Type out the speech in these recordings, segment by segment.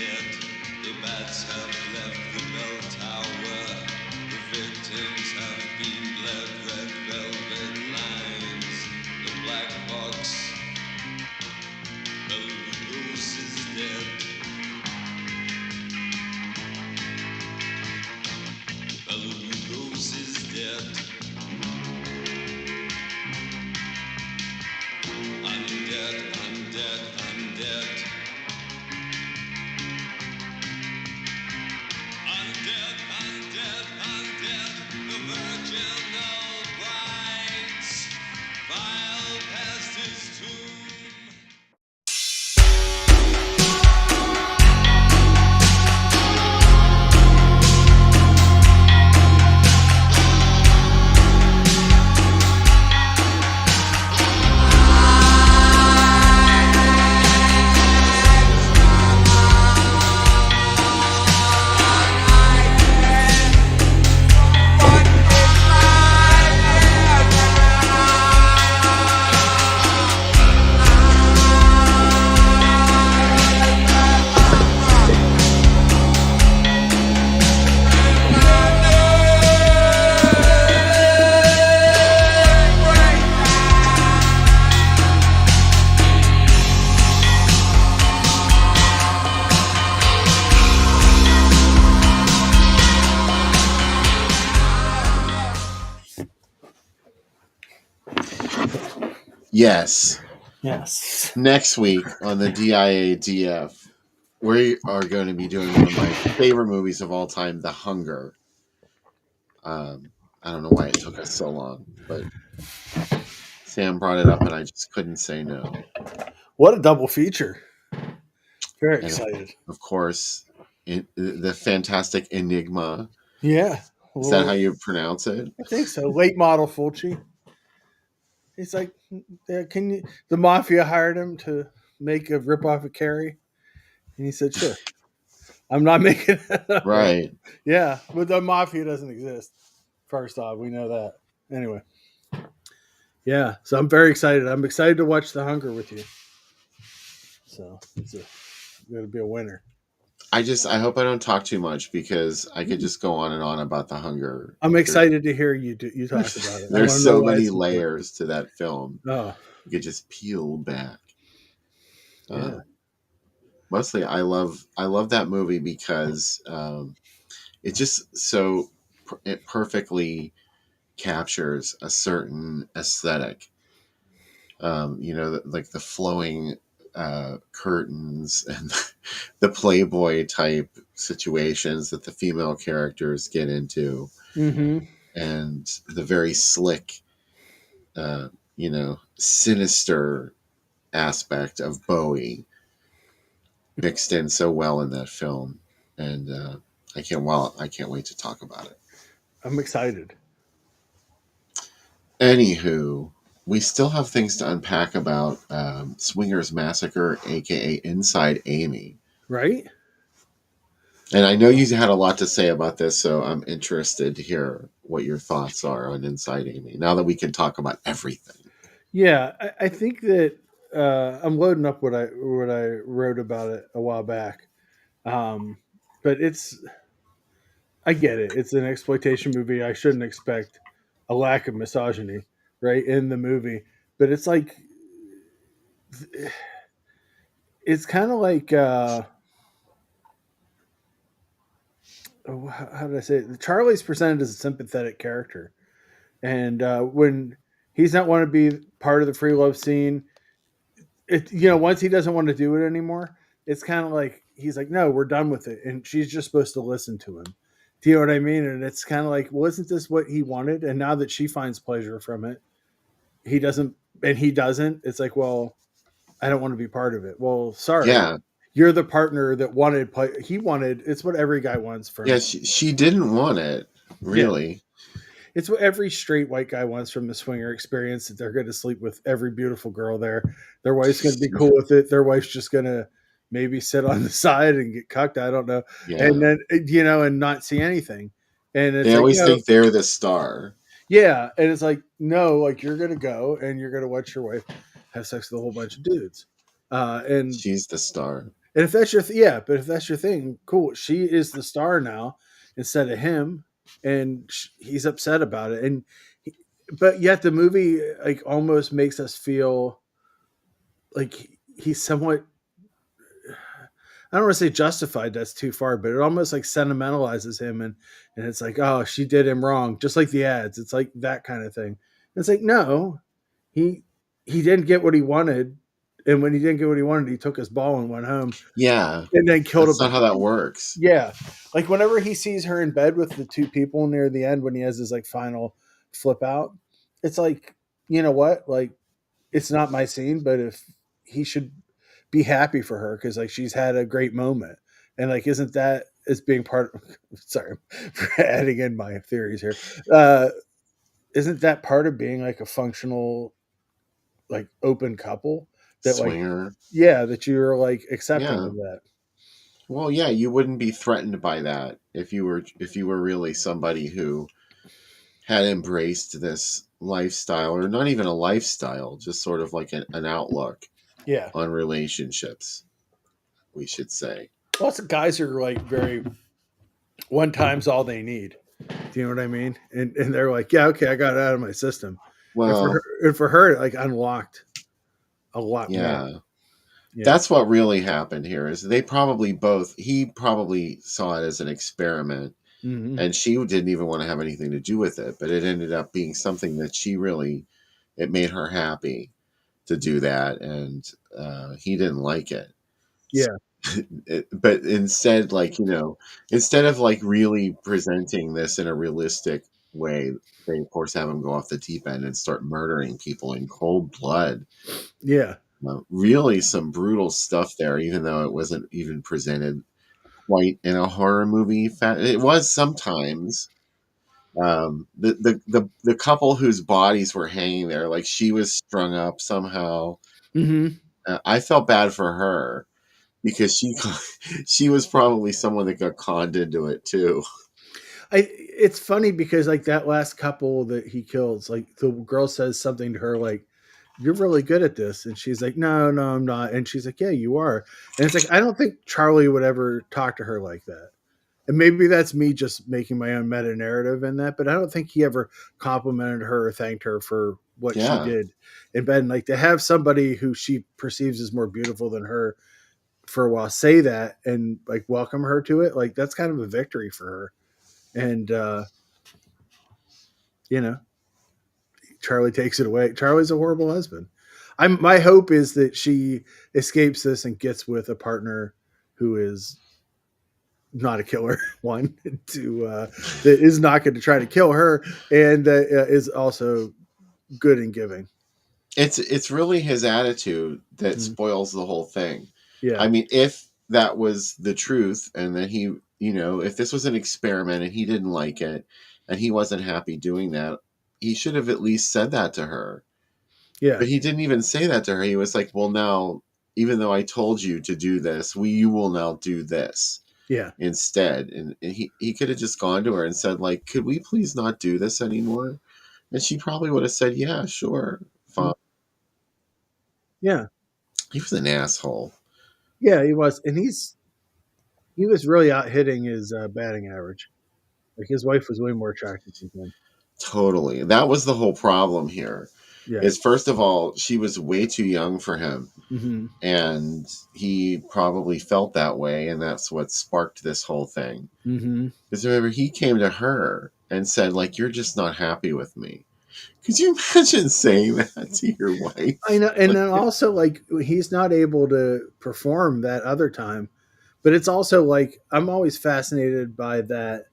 dead. The bats have left the bell tower. The victims have been bled. Red velvet lines. The black box. Belarus is dead. Belarus is dead. Undead, undead, undead. Undead, undead, undead. The virginal brides file past his tomb. Yes. Yes. Next week on the DIADF, we are going to be doing one of my favorite movies of all time, The Hunger. I don't know why it took us so long, but Sam brought it up and I just couldn't say no. What a double feature. Very And excited. of course, the fantastic Enigma. Yeah. Is that how you pronounce it? I think so. Late model Fulci. He's like, can you? The mafia hired him to make a ripoff of Carrie, and he said, "Sure." I'm not making it up. Right. Yeah, but the mafia doesn't exist. First off, we know that. Anyway. Yeah, so I'm very excited. I'm excited to watch The Hunger with you. So it's going to be a winner. I hope I don't talk too much because I could just go on and on about The Hunger. I'm excited to hear you talk about it. There's so many layers to that film. Oh, you could just peel back. Yeah. Mostly, I love that movie because it just it perfectly captures a certain aesthetic. Like the flowing curtains and the Playboy type situations that the female characters get into, and the very slick, sinister aspect of Bowie mixed in so well in that film, and I can't wait to talk about it. I'm excited. Anywho, we still have things to unpack about Swingers Massacre, aka Inside Amy. Right? And I know you had a lot to say about this, so I'm interested to hear what your thoughts are on Inside Amy, now that we can talk about everything. Yeah, I think that I'm loading up what I wrote about it a while back. But I get it. It's an exploitation movie. I shouldn't expect a lack of misogyny, right, in the movie. But it's like, it's kind of like, how did I say it? Charlie's presented as a sympathetic character. And when he's not want to be part of the free love scene, once he doesn't want to do it anymore, it's kind of like, he's like, no, we're done with it. And she's just supposed to listen to him. Do you know what I mean? And it's kind of like, wasn't this what he wanted? And now that she finds pleasure from it, he doesn't. It's like, well, I don't want to be part of it. Well, sorry. Yeah. You're the partner that wanted. He wanted. It's what every guy wants from. Yeah, she didn't want it, really. Yeah. It's what every straight white guy wants from the swinger experience, that they're going to sleep with every beautiful girl there. Their wife's going to be cool with it. Their wife's just going to maybe sit on the side and get cucked. I don't know. Yeah. And then, and not see anything. And it's they always think they're the star. Yeah. And it's like, no, like, you're going to go and you're going to watch your wife have sex with a whole bunch of dudes. And she's the star. And if that's your yeah, but if that's your thing, cool. She is the star now instead of him, and he's upset about it. And but yet the movie like almost makes us feel like he's somewhat. I don't want to say justified. That's too far, but it almost like sentimentalizes him, and it's like, oh, she did him wrong, just like the ads. It's like that kind of thing. And it's like, no, he he didn't get what he wanted, and when he didn't get what he wanted, he took his ball and went home, Yeah, and then killed a that's not bunch how of that people. works. Yeah, like whenever he sees her in bed with the two people near the end, when he has his like final flip out, it's like, you know what, like it's not my scene, but if he should be happy for her because like she's had a great moment, and like isn't that as being part of, sorry for adding in my theories here, uh isn't that part of being like a functional like open couple that like Swinger. yeah that you're like accepting Yeah. of that. Well, yeah, you wouldn't be threatened by that if you were really somebody who had embraced this lifestyle, or not even a lifestyle, just sort of like an outlook Yeah, on relationships, we should say. lots of guys are like very one time's all they need. Do you know what I mean? And they're like, yeah, okay, I got it out of my system. Well, And for her, it like unlocked a lot more. yeah. Yeah. That's what really happened here is they probably both he probably saw it as an experiment, Hmm. and she didn't even want to have anything to do with it, but it ended up being something that she really it made her happy to do that, and he didn't like it. Yeah. But instead, like, instead of like really presenting this in a realistic way, they of course have him go off the deep end and start murdering people in cold blood. Yeah. Really some brutal stuff there, even though it wasn't even presented quite in a horror movie. It was sometimes. The couple whose bodies were hanging there, like she was strung up somehow. Hmm. I felt bad for her because she was probably someone that got conned into it too. It's funny because like that last couple that he kills, like the girl says something to her like, "You're really good at this," and she's like, "No, no, I'm not." And she's like, "Yeah, you are." And it's like I don't think Charlie would ever talk to her like that. And maybe that's me just making my own meta narrative in that, but I don't think he ever complimented her or thanked her for what she Yeah, did in bed. And like to have somebody who she perceives as more beautiful than her for a while say that and like welcome her to it, like that's kind of a victory for her. And you know, Charlie takes it away. Charlie's a horrible husband. My hope is that she escapes this and gets with a partner who is not a killer one to that is not going to try to kill her and is also good in giving. it's really his attitude that Mm. spoils the whole thing. Yeah. I mean, if that was the truth, and then he, if this was an experiment and he didn't like it, and he wasn't happy doing that, he should have at least said that to her. Yeah. But he didn't even say that to her. He was like, "Well, now, even though I told you to do this, you will now do this Yeah. instead." And he could have just gone to her and said, like, "Could we please not do this anymore?" And she probably would have said, "Yeah, sure, fine." Yeah. He was an asshole. Yeah. He was, and he was really out hitting his batting average. Like his wife was way more attractive than him. Totally. That was the whole problem here. Yeah. Is first of all, she was way too young for him. Mm-hmm. And he probably felt that way, and that's what sparked this whole thing. Mm-hmm. Because remember, he came to her and said, like, "You're just not happy with me." Could you imagine saying that to your wife? I know, and then also like he's not able to perform that other time, but it's also like I'm always fascinated by that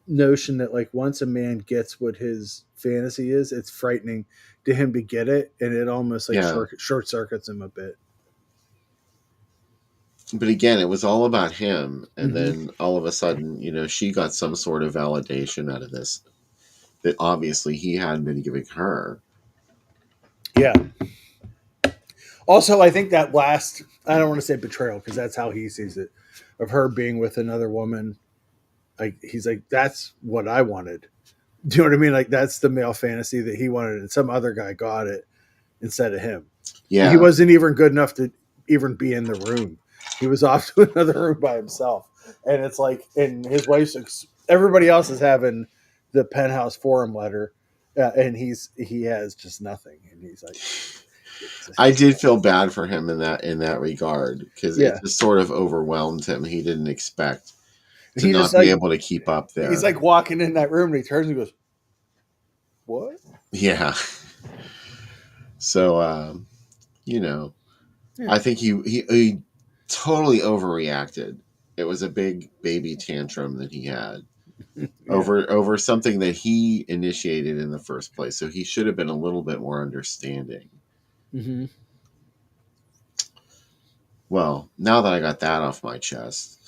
notion that like once a man gets what his fantasy is, it's frightening to him to get it, and it almost like Yeah. short circuits him a bit. But again, it was all about him. And Mm-hmm. then all of a sudden, she got some sort of validation out of this that obviously he hadn't been giving her. Yeah. Also, I think that last, I don't want to say betrayal because that's how he sees it, of her being with another woman. Like he's like, that's what I wanted. Do you know what I mean? Like that's the male fantasy that he wanted, and some other guy got it instead of him. He Yeah. wasn't even good enough to even be in the room. He was off to another room by himself, and it's like, and his wife's everybody else is having the penthouse forum letter, and he has just nothing, and he's like, I did feel bad for him in that regard because it yeah, just sort of overwhelmed him. He didn't expect and to he just not be like able to keep up there. he's like walking in that room, and he turns and goes, "What?" Yeah. So, you know, Yeah. I think he totally overreacted. It was a big baby tantrum that he had Yeah. over something that he initiated in the first place. So he should have been a little bit more understanding. Mm-hmm. Well, now that I got that off my chest,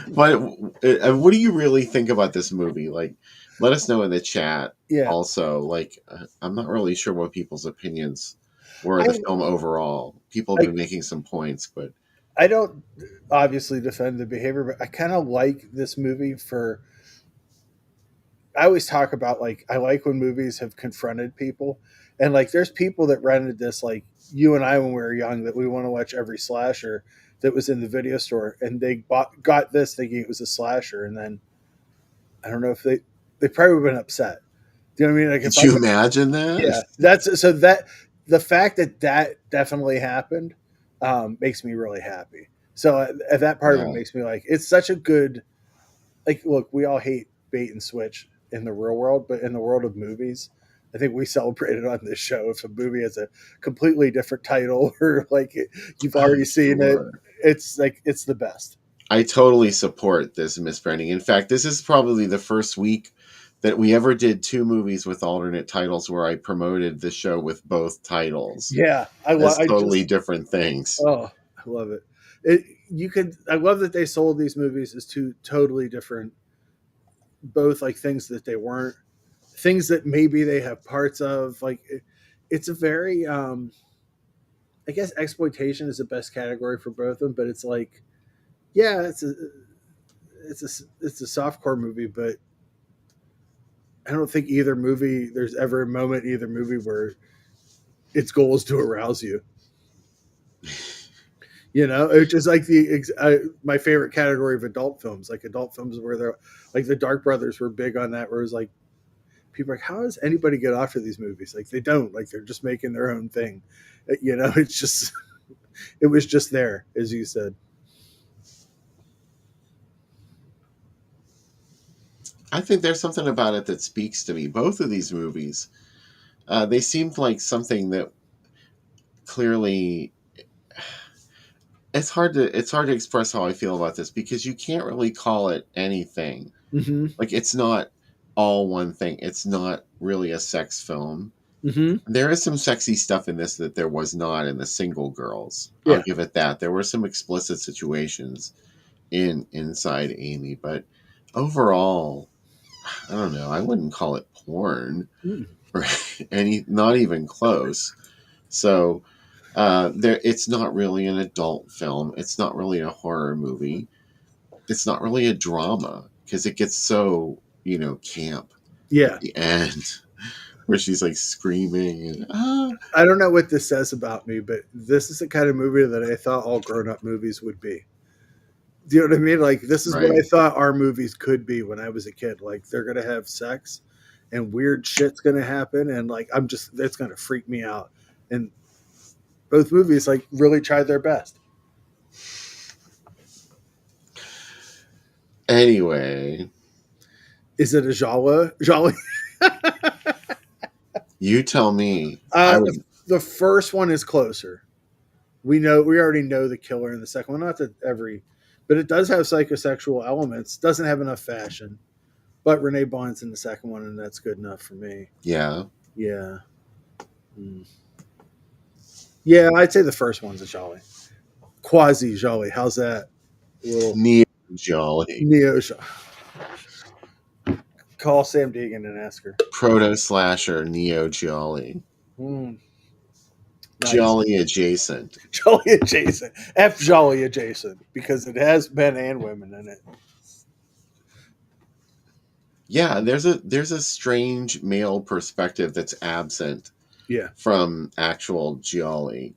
but what do you really think about this movie? Like, let us know in the chat. Yeah. Also, like, I'm not really sure what people's opinions were of I the film overall. People have I been making some points, but I don't obviously defend the behavior, but I kind of like this movie for. I always talk about like I like when movies have confronted people, and like there's people that rented this like you and I when we were young that we want to watch every slasher that was in the video store, and got this thinking it was a slasher, and then I don't know if they probably would have been upset. Do you know what I mean? Like if could I you imagine that? yeah, that's so that the fact that that definitely happened makes me really happy. So that part of it Yeah. makes me like it's such a good like look, we all hate bait and switch in the real world, but in the world of movies, I think we celebrated on this show if a movie has a completely different title or like you've already seen it. Sure. It's like it's the best. I totally support this misbranding. In fact, this is probably the first week that we ever did two movies with alternate titles where I promoted the show with both titles Yeah, as I totally just different things. oh I love it. It you could I love that they sold these movies as two totally different, both like things that they weren't, things that maybe they have parts of. Like it's a very I guess exploitation is the best category for both of them, but it's like yeah, it's a softcore movie, but I don't think either movie there's ever a moment in either movie where its goal is to arouse you. You know, it's just like my favorite category of adult films, like adult films where they're like the Dark Brothers were big on that, where it was like people are like, how does anybody get off of these movies? Like they don't, like they're just making their own thing. You know, it's just it was just there, as you said. I think there's something about it that speaks to me. Both of these movies, they seemed like something that clearly it's hard to express how I feel about this because you can't really call it anything. Mm-hmm. Like it's not all one thing. It's not really a sex film. Mm-hmm. There is some sexy stuff in this that there was not in the Single Girls. I'll Yeah. give it that. There were some explicit situations in Inside Amy, but overall, I don't know. I wouldn't call it porn Mm. or not even close. So there, it's not really an adult film. It's not really a horror movie. It's not really a drama because it gets so camp at Yeah. the end where she's like screaming and I don't know what this says about me, but this is the kind of movie that I thought all grown up movies would be. Do you know what I mean? Like this is what I right. thought our movies could be when I was a kid. Like they're gonna have sex and weird shit's gonna happen, and like I'm just that's gonna freak me out. And both movies like really tried their best. Anyway, Is it a genre? Jolly. you tell me. I would. The first one is closer. We already know the killer in the second one. Not that but it does have psychosexual elements. Doesn't have enough fashion, but Renee Bond's in the second one, and that's good enough for me. Yeah. Yeah. Mm. Yeah, I'd say the first one's a jolly. Quasi jolly. How's that? Little Neo Jolly. neo. Call Sam Deegan and ask her. Proto slasher Neo Jolly. Mm, nice. Jolly adjacent. Jolly adjacent. F jolly adjacent because it has men and women in it. Yeah, there's a strange male perspective that's absent Yeah. from actual Jolly.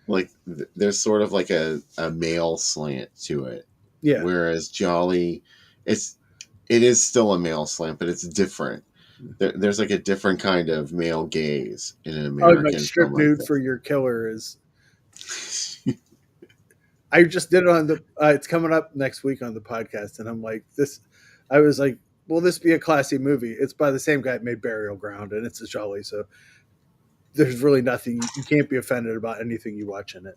like there's sort of like a male slant to it, Yeah. whereas Jolly, it is still a male slant, but it's different. There's like a different kind of male gaze in an Oh, like American film strip like nude for your killer is. I just did it on the. It's coming up next week on the podcast, and I'm like this. I was like, "Will this be a classy movie?" It's by the same guy that made Burial Ground, and it's a Jolly, so there's really nothing you can't be offended about anything you watch in it.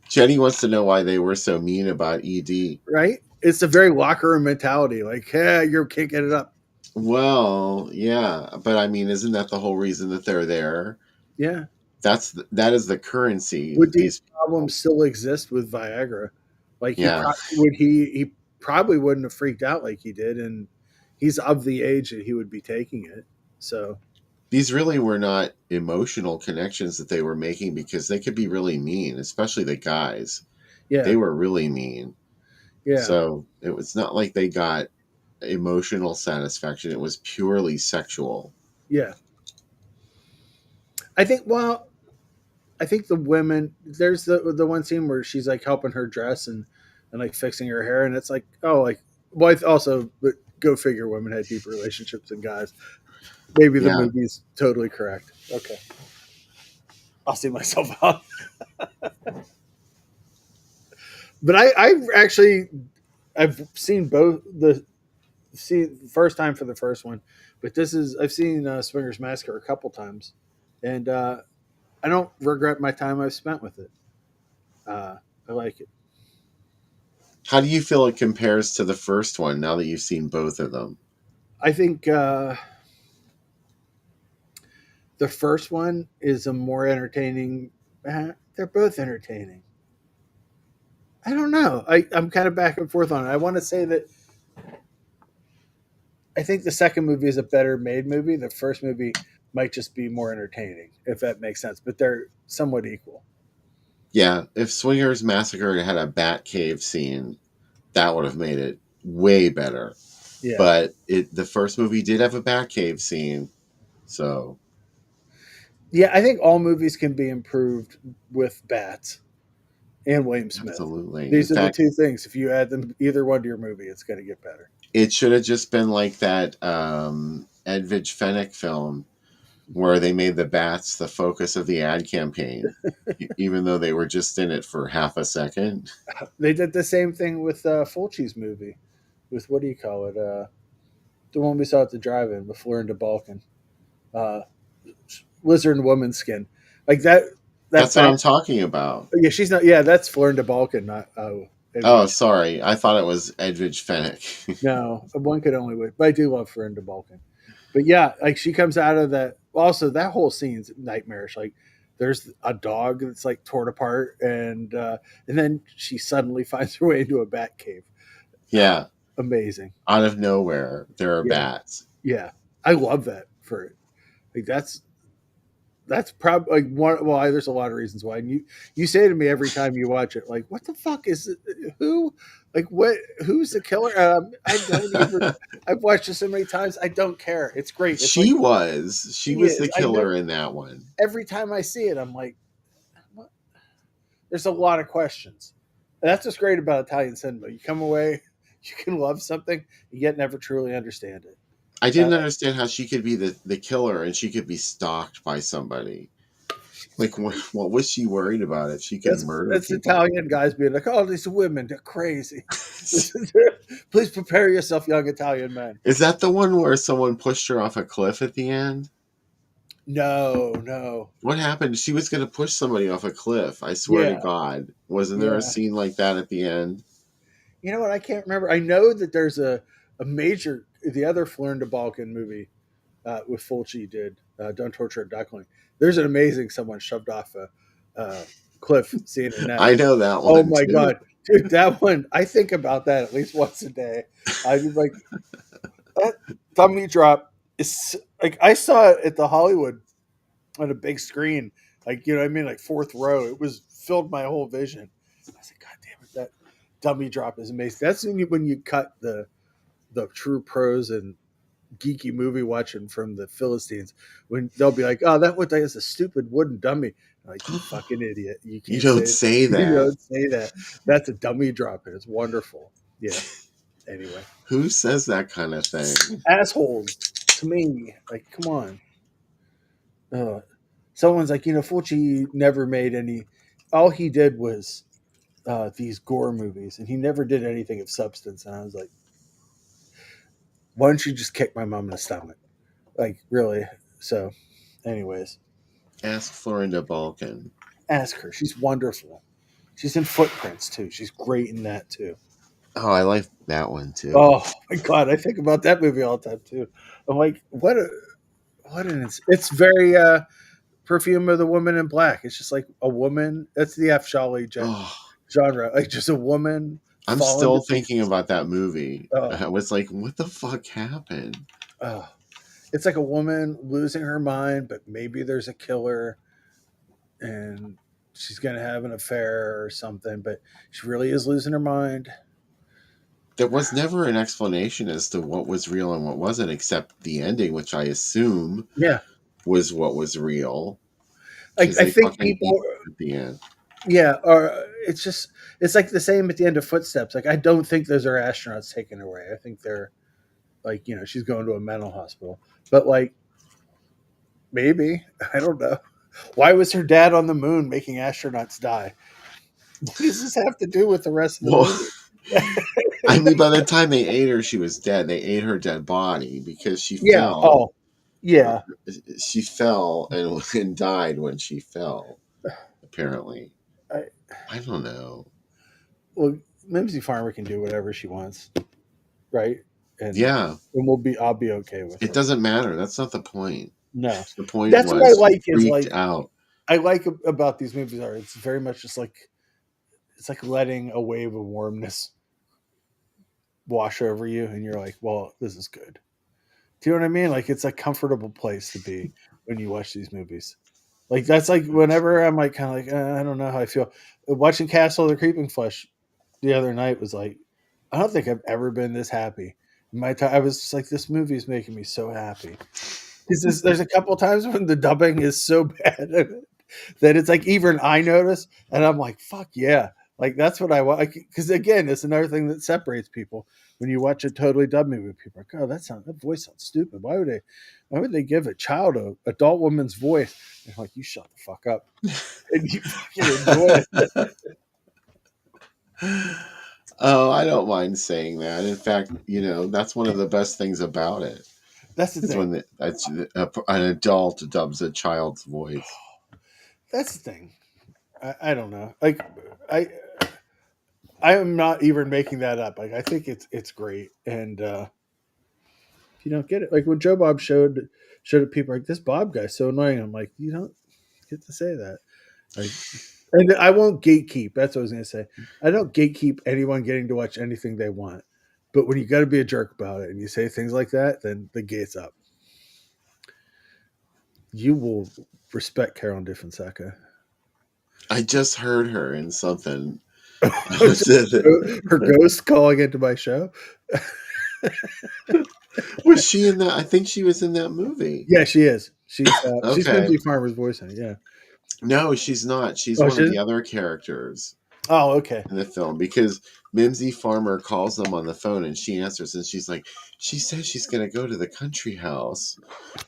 Jenny wants to know why they were so mean about ED. Right? It's a very locker room mentality. Like, hey, you can't get it up. Well, yeah, but I mean, isn't that the whole reason that they're there? Yeah. That is the currency Would that these these problems still exist with Viagra? Like yeah, he probably wouldn't have freaked out like he did, and he's of the age that he would be taking it. So these really were not emotional connections that they were making, because they could be really mean, especially the guys. yeah, They were really mean. yeah, So it was not like they got emotional satisfaction. It was purely sexual. yeah. I think. Well, I think the women. There's the one scene where she's like helping her dress and like fixing her hair, and it's like, oh, like. Well, also, but go figure, women had deeper relationships than guys. Maybe the Yeah. movie's totally correct. Okay, I'll see myself out. But I've seen both the first time for the first one, but I've seen Swingers Massacre a couple times, and I don't regret my time I've spent with it. I like it. How do you feel it compares to the first one now that you've seen both of them? I think the first one is a more entertaining. They're both entertaining. I don't know. I'm kind of back and forth on it. I want to say that I think the second movie is a better made movie. The first movie might just be more entertaining, if that makes sense. But they're somewhat equal. Yeah, if Swingers Massacre had a bat cave scene, that would have made it way better. Yeah. But the first movie did have a bat cave scene, so Yeah, I think all movies can be improved with bats and William Smith. absolutely. In These are fact, the two things. If you add them, either one to your movie, it's going to get better. it should have just been like that Edwidge Fenech film where they made the bats the focus of the ad campaign, even though they were just in it for half a second. They did the same thing with Fulci's movie, with what do you call it? The one we saw at the drive-in with Florinda Balkan, Lizard and Woman Skin, like that. That's what I'm talking about. Yeah, she's not. Yeah, that's Florinda Balkan, not. Oh, sorry. I thought it was Edwidge Fenech. No, one could only wait. But I do love Florinda Balkan. But yeah, like she comes out of that. Also, that whole scene's nightmarish. Like there's a dog that's like torn apart, and then she suddenly finds her way into a bat cave. Yeah. Amazing. Out of nowhere, there are bats. Yeah, I love that for it. Like that's probably like one. Well, there's a lot of reasons why. And you say to me every time you watch it, like, "What the fuck is it? Who? Like, what? Who's the killer?" I don't even. I've watched it so many times. I don't care. It's great. It's She like, every time I see it, I'm like, what? There's a lot of questions. And that's what's great about Italian cinema. You come away, you can love something, yet never truly understand it. I didn't understand how she could be the killer and she could be stalked by somebody. Like, what was she worried about if she could murder That's people? Italian guys being like, "Oh, these women, they're crazy." Please prepare yourself, young Italian men. Is that the one where someone pushed her off a cliff at the end? No. What happened? She was going to push somebody off a cliff. I swear to God. Wasn't there a scene like that at the end? You know what? I can't remember. I know that there's a major, the other Florinda Balkan movie with Fulci did, Don't Torture a Duckling. There's an amazing someone shoved off a cliff scene in that. I know that one. Oh my God. Dude, that one, I think about that at least once a day. I'm like, that dummy drop is like, I saw it at the Hollywood on a big screen, like, you know what I mean? Like fourth row. It was filled my whole vision. I was like, God damn it, that dummy drop is amazing. That's when you cut the true pros and geeky movie watching from the Philistines when they'll be like, "Oh, that one is a stupid wooden dummy." I'm like, you fucking idiot! You You can't don't say say you that. don't say that. That's a dummy drop, and it's wonderful. Yeah. Anyway, Who says that kind of thing? assholes to me. Like, come on. Someone's like, Fulci never made any. All he did was these gore movies, and he never did anything of substance. And I was like, why don't you just kick my mom in the stomach? Like, really? So, anyways, Ask Florinda Balkan. ask her. She's wonderful. She's in Footprints too. She's great in that too. Oh, I like that one too. Oh my god, I think about that movie all the time too. I'm like, it's very Perfume of the Woman in Black. It's just like a woman. That's the F. Shawley Oh, genre. Like just a woman I'm falling still to thinking pieces. about that movie. Oh, I was like, what the fuck happened? oh. It's like a woman losing her mind, but maybe there's a killer and she's going to have an affair or something, but she really is losing her mind. There was never an explanation as to what was real and what wasn't, except the ending, which I assume Yeah. was what was real. Like, Because I they think fucking eat people, at the end. yeah, or it's like the same at the end of Footsteps. Like, I don't think those are astronauts taken away. I think they're like, she's going to a mental hospital. But like, maybe, I don't know. Why was her dad on the moon making astronauts die? What does this have to do with the rest of the Well, movie? I mean, by the time they ate her, she was dead. They ate her dead body because she Yeah. fell. Oh, yeah. She fell and died when she fell. Apparently, I, I don't know. well, Mimsy Farmer can do whatever she wants, right? And Yeah, I'll be okay with it it. doesn't matter. That's not the point. No, The point that's what I was she like. Is freaked like out. I like about these movies are it's very much just like it's like letting a wave of warmness wash over you, and you're like, well, this is good. Do you know what I mean? Like it's a comfortable place to be when you watch these movies. Like that's like whenever I'm like kind of like I don't know how I feel watching Castle of the Creeping Flesh the other night was like I don't think I've ever been this happy. In my time, I was just like this movie is making me so happy. There's a couple times when the dubbing is so bad that it's like even I notice, and I'm like, fuck yeah, like that's what I want. Because again, it's another thing that separates people when you watch a totally dubbed movie. People are like, oh, that voice sounds stupid. Why would they give a child a adult woman's voice? And I'm like, you shut the fuck up and you fucking enjoy it. Oh, I don't mind saying that. In fact, that's one of the best things about it That's the is thing. when an adult dubs a child's voice. That's the thing. I don't know. Like I I am not even making that up. Like I think it's great, and if you don't get it, like when Joe Bob showed it, people are like this Bob guy's so annoying. I'm like, you don't get to say that. Like, and I won't gatekeep. That's what I was gonna say. I don't gatekeep anyone getting to watch anything they want. But when you got to be a jerk about it and you say things like that, then the gate's up. You will respect Carol Diffenseca. I just heard her in something. Her ghost calling into my show. Was she in that? I think she was in that movie. Yeah, she is. She's Okay. Mimsy Farmer's voice in it. Yeah. No, she's not. She's Oh, one she of is? the other characters Oh, okay. in the film because Mimsy Farmer calls them on the phone and she answers and she's like, she says she's going to go to the country house.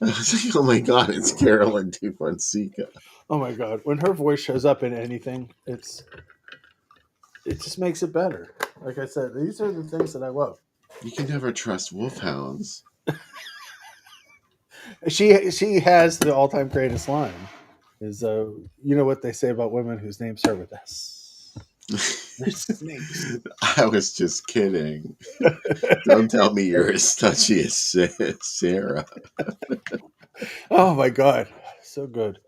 I was like, oh my God, it's Carolyn DeFonseca. Oh my god, when her voice shows up in anything, it just makes it better. Like I said, these are the things that I love. You can never trust wolfhounds. She has the all time greatest line. Is you know what they say about women whose names start with S? They're snakes. I was just kidding. Don't tell me you're as touchy as Sarah. Oh my god, so good.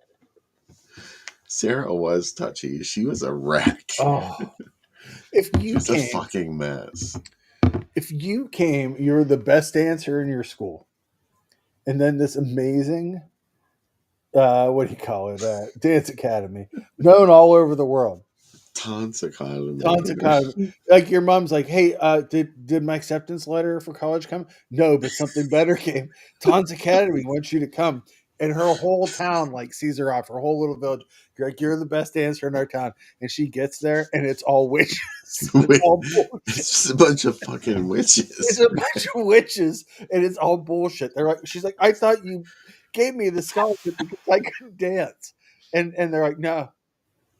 Sarah was touchy. She was a wreck. Oh, if you Just a came, fucking mess. you're the best dancer in your school, and then this amazing, what do you call it, dance academy, known all over the world. Taunts Academy. Tons of kind of, like your mom's like, hey, did my acceptance letter for college come? No, but something better came. Tons Academy wants you to come. And her whole town like sees her off, her whole little village. You're like, you're the best dancer in our town. And she gets there and it's all witches. It's all bullshit. It's just a bunch of fucking It's witches. a bunch of witches and it's all bullshit. They're like, she's like, I thought you gave me the scholarship because I could dance. And they're like, no,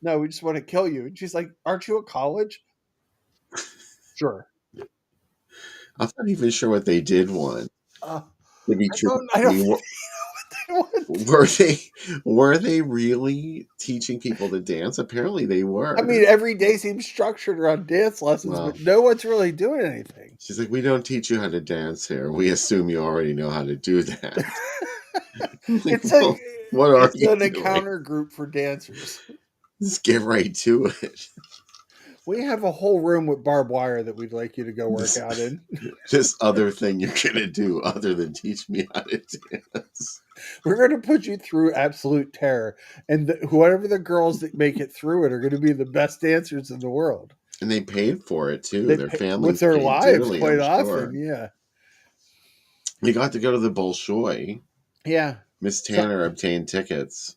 we just want to kill you. And she's like, aren't you at college? Sure. I'm not even sure what they did want. Uh, To be I true, don't they know were, what they want. were they really teaching people to dance? Apparently, they were. I mean, every day seems structured around dance lessons, Well, but no one's really doing anything. she's like, we don't teach you how to dance here. We assume you already know how to do that. Like, It's well, what are it's you an doing? encounter group for dancers. Just get right to it. We have a whole room with barbed wire that we'd like you to go work out in. This other thing you're gonna do other than teach me how to dance. We're going to put you through absolute terror, and whoever the girls that make it through it are going to be the best dancers in the world. And they paid for it too. They Their pay- families with their paid lives dearly, quite I'm often. sure. Yeah, We got to go to the Bolshoi. yeah. Miss Tanner obtained tickets.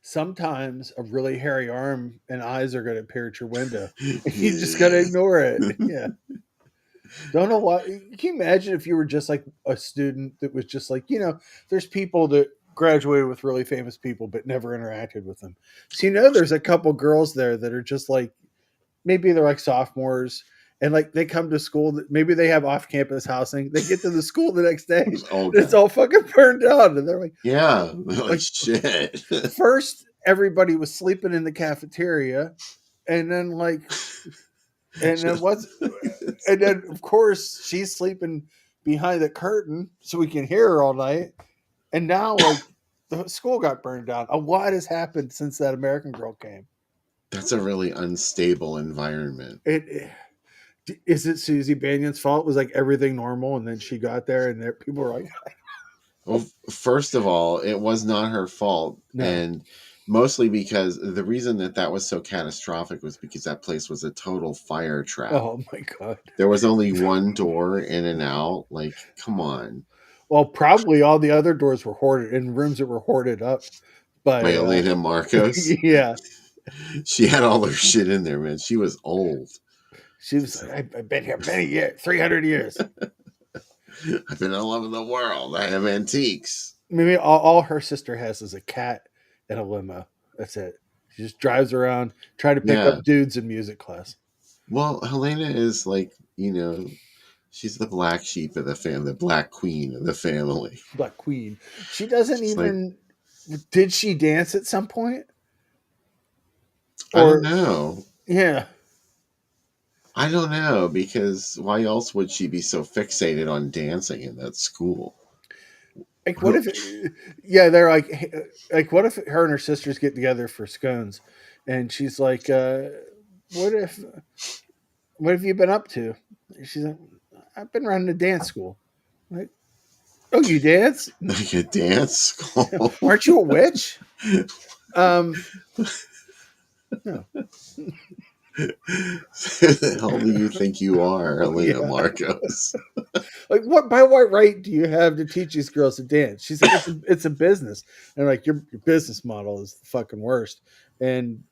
Sometimes a really hairy arm and eyes are going to appear at your window. You just got to ignore it. Yeah. Don't know why. Can you imagine if you were just like a student that was just like, there's people that graduated with really famous people but never interacted with them. So, there's a couple girls there that are just like, maybe they're like sophomores and like they come to school. Maybe they have off campus housing. They get to the school the next day. Oh, It's all fucking burned down. And they're like, yeah, like shit. first, everybody was sleeping in the cafeteria. And then and then of course she's sleeping behind the curtain so we can hear her all night. And now the school got burned down. A lot has happened since that American Girl came. That's a really unstable environment. Is it Susie Banion's fault? Was like everything normal, and then she got there, and people were like, Well, first of all, it was not her fault, No. and mostly because the reason that was so catastrophic was because that place was a total fire trap. "Oh my god!" There was only one door in and out. Like, come on. Well, probably all the other doors were hoarded in rooms that were hoarded up by Elena Marcos. Yeah, she had all her shit in there, man. She was old. she was like, "I've been here many years, 300 years." I've been all over the world. I have antiques. Maybe all her sister has is a cat and a limo. That's it. She just drives around trying to pick up dudes in music class. Well, Helena is like, she's the black sheep of the family, the black queen of the family. Black queen. She doesn't even. Did she dance at some point? I don't know. Yeah. I don't know, because why else would she be so fixated on dancing in that school? Like, what if? Yeah, they're like, what if her and her sisters get together for scones, and she's like, what have you been up to? She's like, I've been running a dance school. I'm like, oh, you dance? Like a dance school? Aren't you a witch? No. Who the hell do you think you are, Elena Marcos? Like, by what right do you have to teach these girls to dance? She's like, it's a business, and like your business model is the fucking worst. And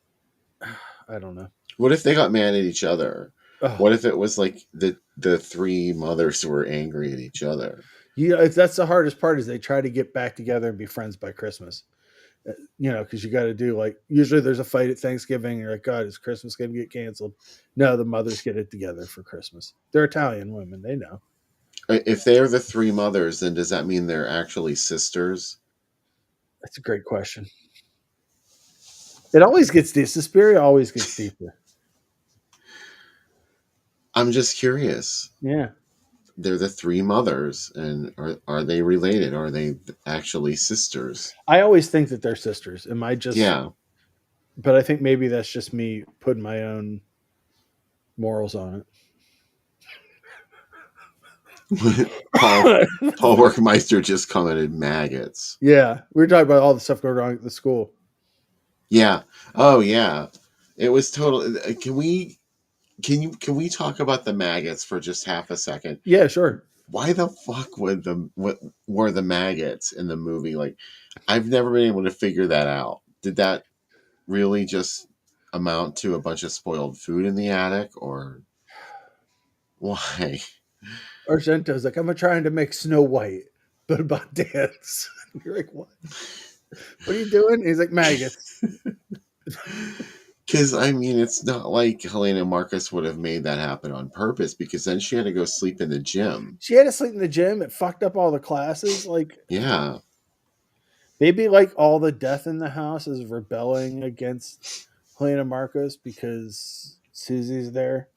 I don't know. What if they got mad at each other? Ugh. What if it was like the three mothers were angry at each other? That's the hardest part is they try to get back together and be friends by Christmas. Because you got to do usually there's a fight at Thanksgiving. And you're like, God, is Christmas going to get canceled? No, the mothers get it together for Christmas. They're Italian women. They know. If they're the three mothers, then does that mean they're actually sisters? That's a great question. It always gets deep. Suspiria always gets deeper. I'm just curious. Yeah. They're the three mothers, and are they related? Are they actually sisters? I always think that they're sisters. Am I just... Yeah. But I think maybe that's just me putting my own morals on it. Paul Workmeister just commented maggots. Yeah. We were talking about all the stuff going wrong at the school. Yeah. Oh, yeah. It was total. Can we talk about the maggots for just half a second? Yeah, sure. Why the fuck what were the maggots in the movie? Like, I've never been able to figure that out. Did that really just amount to a bunch of spoiled food in the attic, or why? Argento's like, I'm trying to make Snow White, but about dance. You're like, what? What are you doing? He's like, maggots. Because I mean, it's not like Helena Marcus would have made that happen on purpose. Because then she had to go sleep in the gym. She had to sleep in the gym. It fucked up all the classes. Like, Yeah, maybe like all the death in the house is rebelling against Helena Marcos because Susie's there.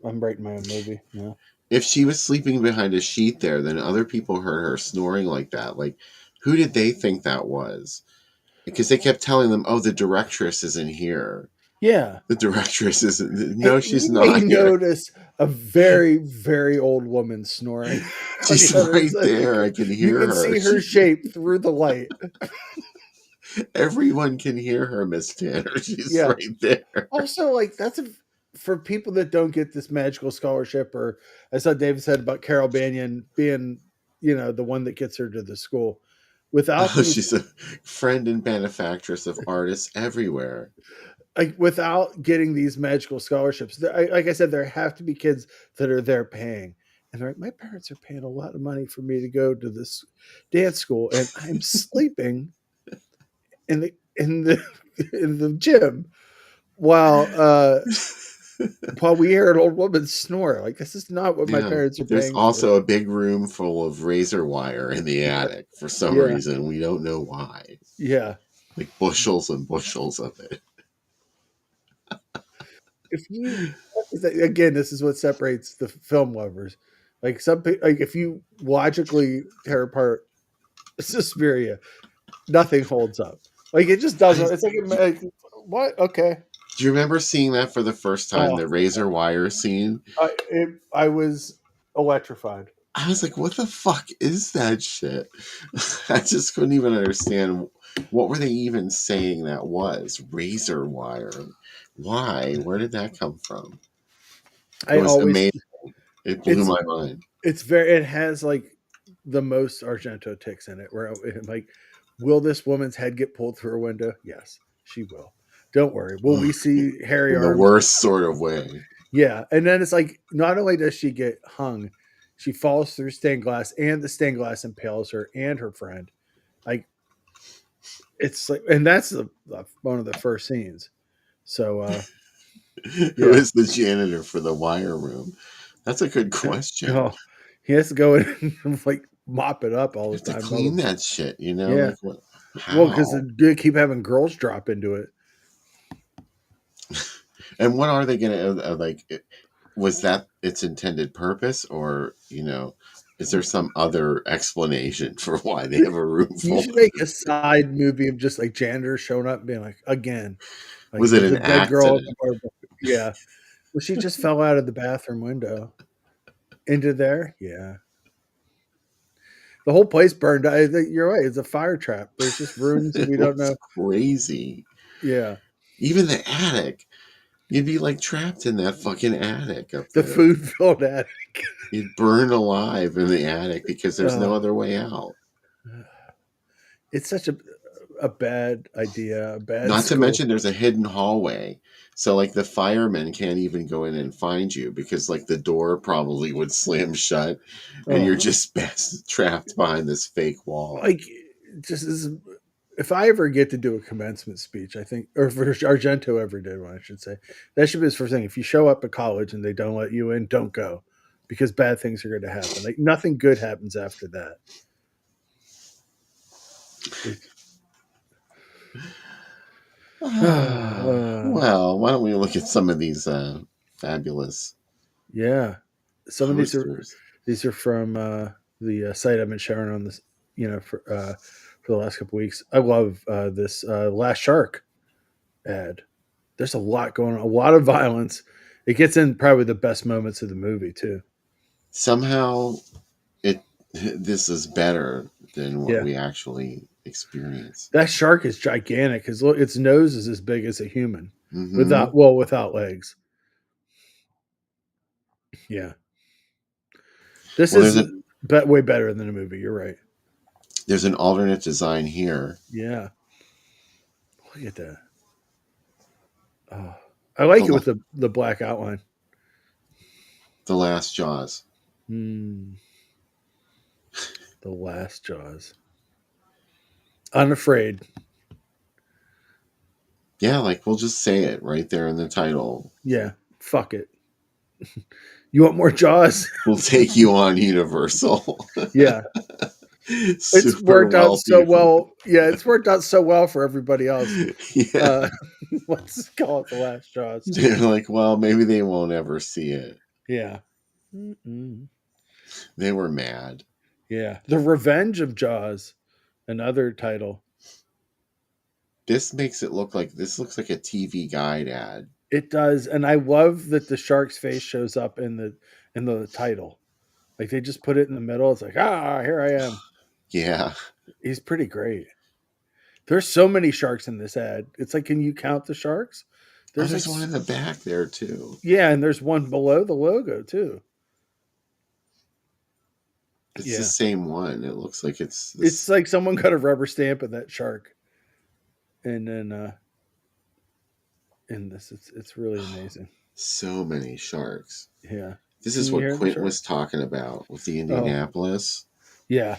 I'm writing my own movie. No. if she was sleeping behind a sheet there, then other people heard her snoring like that. Like, who did they think that was? Because they kept telling them, "Oh, the directress isn't here. Yeah. The directress isn't. And No, she's you may not here. notice a very, very old woman snoring on She's the other right side. there. I can You hear can her. see her shape through the light. Everyone can hear her, Miss Tanner. She's Yeah. right there. Also, like, for people that don't get this magical scholarship, or I saw David said about Carol Banyan being, the one that gets her to the school. Without Oh, these, she's a friend and benefactress of artists everywhere. like, without getting these magical scholarships, like I said, there have to be kids that are there paying, and they're like, my parents are paying a lot of money for me to go to this dance school, and I'm sleeping in the in the gym while we hear an old woman snore. Like, this is not what my Yeah. parents are There's paying for. also a big room full of razor wire in the attic for some Yeah, reason. We don't know why. yeah. Like bushels and bushels of it. If you again, this is what separates the film lovers. Like, like, if you logically tear apart Suspiria, nothing holds up. Like, it just I, doesn't. It's like, what? Okay. do you remember seeing that for the first time, Oh, the razor wire scene? I was electrified. I was like, what the fuck is that shit? I just couldn't even understand what were they even saying that was? Razor wire. Why? Where did that come from? It I was always amazing. It blew it's my mind. it has like the most Argento ticks in it. Where like, will this woman's head get pulled through a window? Yes, she will. Don't worry. Will we see hairy In the arms? worst sort of way. Yeah, and then it's like, not only does she get hung, she falls through stained glass, and the stained glass impales her and her friend. Like, it's like, and that's one of the first scenes. So Who yeah, is the janitor for the wire room? That's a good question. oh, he has to go in and like mop it up all You the have to time. clean that shit, Yeah, Like what? well, because How? they keep having girls drop into it. And what are they gonna like? Was that its intended purpose, or is there some other explanation for why they have a room You full? should make a side movie of just like janitors showing up and being like, again, like, Was it there's an a dead girl at accident? the bar. Yeah, well, she just fell out of the bathroom window into there. Yeah, the whole place burned. I think you're right. It's a fire trap. There's just rooms that It we don't was know. crazy. Yeah, Even the attic, you'd be like trapped in that fucking attic up the there. food filled attic. You'd burn alive in the attic because there's no other way out. It's such a bad idea. A bad Not to school. mention there's a hidden hallway. So like the firemen can't even go in and find you because like the door probably would slam shut and you're Oh, just trapped behind this fake wall. like, just as if I ever get to do a commencement speech, I think, or if Argento ever did one, I should say, that should be his first thing. If you show up at college and they don't let you in, don't go, because bad things are going to happen. Like, nothing good happens after that. Well, why don't we look at some of these fabulous Yeah, some of posters? these are from the site I've been sharing on this, for the last couple weeks. I love this Last Shark ad. There's a lot going on, a lot of violence. It gets in probably the best moments of the movie too. Somehow it this is better than what Yeah, we actually experience. that shark is gigantic. Its nose is as big as a human. Mm-hmm. without legs. Yeah, this Well, is way better than the movie. You're right. there's an alternate design here. Yeah, look at that. Oh, I like it The with the black outline. the last Jaws. Hmm. The last Jaws. Unafraid. Yeah, like we'll just say it right there in the title. Yeah. Fuck it. You want more Jaws? We'll take you on, Universal. Yeah. It's Super worked out so wealthy. well. Yeah, it's worked out so well for everybody else. Yeah. Uh, let's call it the last Jaws. They're like, well, maybe they won't ever see it. Yeah. Mm-mm. They were mad. Yeah. The Revenge of Jaws, another title. This makes it look like this looks like a TV guide ad. It does, and I love that the shark's face shows up in the title. Like they just put it in the middle. It's like, here I am. Yeah. He's pretty great. There's so many sharks in this ad. It's like, can you count the sharks? There's There's one in the back there too. yeah, and there's one below the logo too. It's Yeah. the same one. It looks like it's It's like someone got a rubber stamp of that shark. And then in this it's really amazing. so many sharks. Yeah. This Can is you what hear the Quint shark? was talking about with the Indianapolis. Yeah.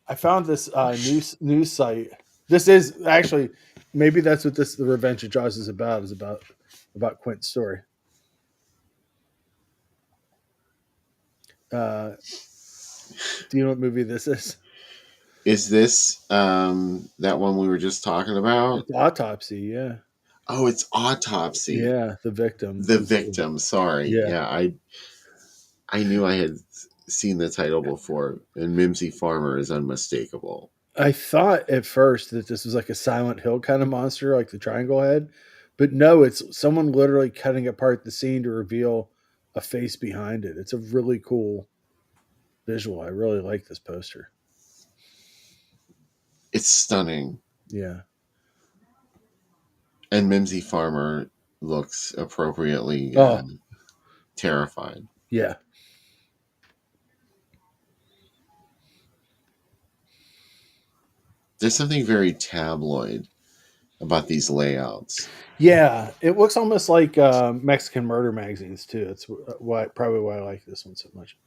I found this news site. This is actually maybe that's what the Revenge of Jaws is about Quint's story. Do you know what movie this is? Is this that one we were just talking about? It's Autopsy, yeah. Oh, it's Autopsy. Yeah, the victim. The Victim, sorry. Yeah. Yeah, I knew I had seen the title before, and Mimsy Farmer is unmistakable. I thought at first that this was like a Silent Hill kind of monster, like the Triangle Head, but no, it's someone literally cutting apart the scene to reveal a face behind it. It's a really cool visual. I really like this poster. It's stunning. Yeah. And Mimsy Farmer looks appropriately terrified. Yeah. There's something very tabloid about these layouts. Yeah, it looks almost like Mexican murder magazines too. It's probably why I like this one so much.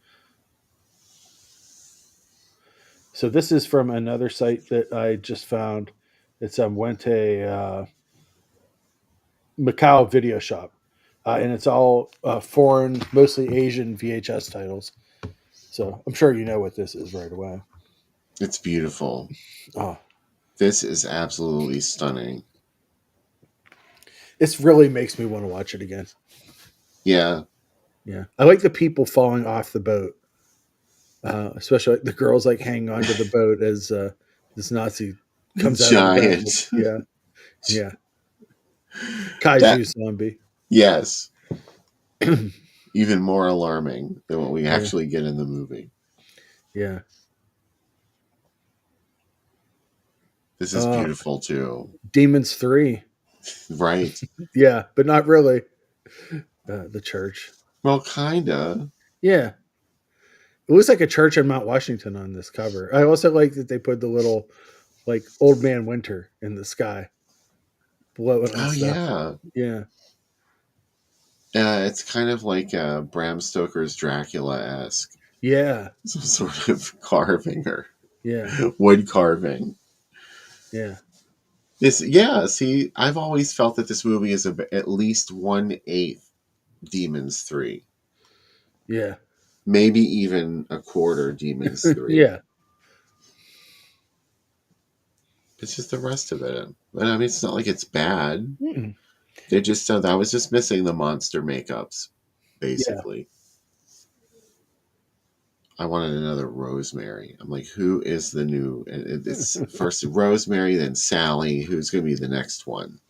So this is from another site that I just found. It's Wente Macau Video Shop, and it's all foreign, mostly Asian VHS titles. So I'm sure you know what this is right away. It's beautiful. Oh, This is absolutely stunning. this really makes me want to watch it again. Yeah. Yeah, I like the people falling off the boat, especially like the girls like hanging onto the boat as this Nazi comes out Giant. of the boat. Yeah. Kaiju zombie. Yes. Even more alarming than what we actually get in the movie. Yeah. This is beautiful too. Demons 3. Right. Yeah, but not really. The church. Well, kinda. Yeah. It looks like a church in Mount Washington on this cover. I also like that they put the little like Old Man Winter in the sky. Blowing on stuff. Yeah. It's kind of like Bram Stoker's Dracula-esque. Yeah. Some sort of carving or wood carving. Yeah. See, I've always felt that this movie is at least 1/8 Demons 3. Yeah. Maybe even a quarter Demons 3. Yeah. It's just the rest of it. But I mean, it's not like it's bad. Mm-mm. They just I was just missing the monster makeups, basically. I wanted another Rosemary. I'm like, who is the new? It's first Rosemary, then Sally. Who's going to be the next one?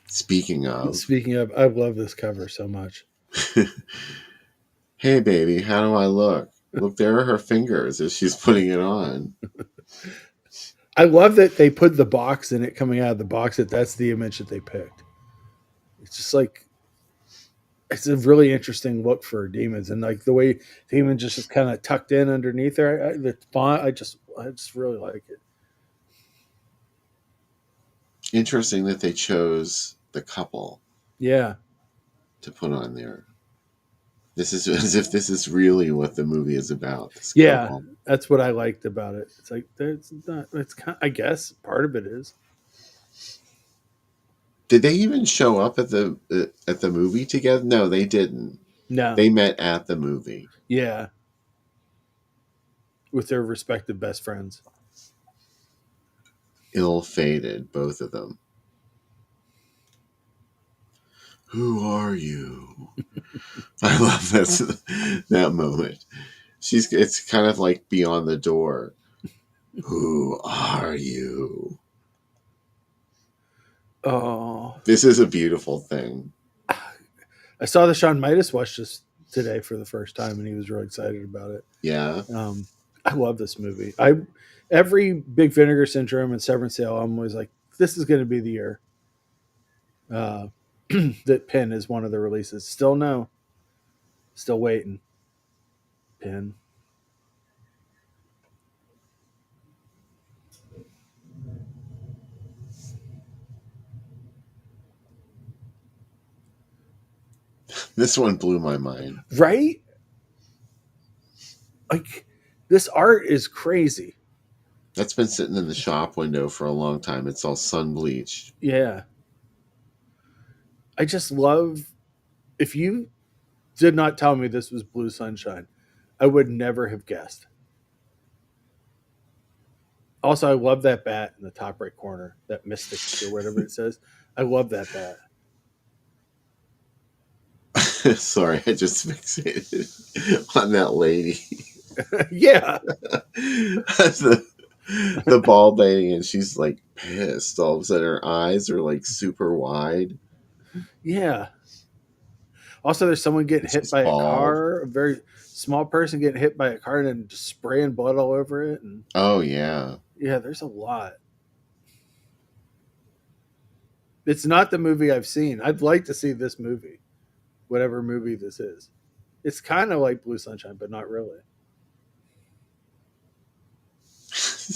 Speaking of, I love this cover so much. Hey, baby, how do I look? Look, there are her fingers as she's putting it on. I love that they put the box in it coming out of the box. That's the image that they picked. It's just like it's a really interesting look for demons, and like the way demon just is kind of tucked in underneath there. The font, I just really like it. Interesting that they chose the couple Yeah, to put on there. This is as if this is really what the movie is about. This yeah, couple. that's what I liked about it. It's like there's not. It's kind. I guess part of it is. Did they even show up at the movie together? No, they didn't. No, They met at the movie. yeah, with their respective best friends. Ill-fated, both of them. Who are you? I love that moment. It's kind of like beyond the door. Who are you? Oh, This is a beautiful thing. I saw the Sean Midas watch this today for the first time, and he was really excited about it. Yeah. I love this movie. I every Big Vinegar Syndrome and Severance Sale, I'm always like, this is going to be the year that Pin is one of the releases. Still no, still waiting. Pin. This one blew my mind. Right? Like this art is crazy. That's been sitting in the shop window for a long time. It's all sun bleached. Yeah. I just love if you did not tell me this was Blue Sunshine, I would never have guessed. Also, I love that bat in the top right corner, that Mystics or whatever it says. I love that bat. Sorry, I just fixated on that lady. Yeah. the bald lady, and she's like pissed. All of a sudden, her eyes are like super wide. Yeah. Also, there's someone getting hit She's by a bald. car, a very small person getting hit by a car and then just spraying blood all over it. And Oh yeah. yeah, there's a lot. It's not the movie I've seen. I'd like to see this movie, whatever movie this is. It's kind of like Blue Sunshine, but not really.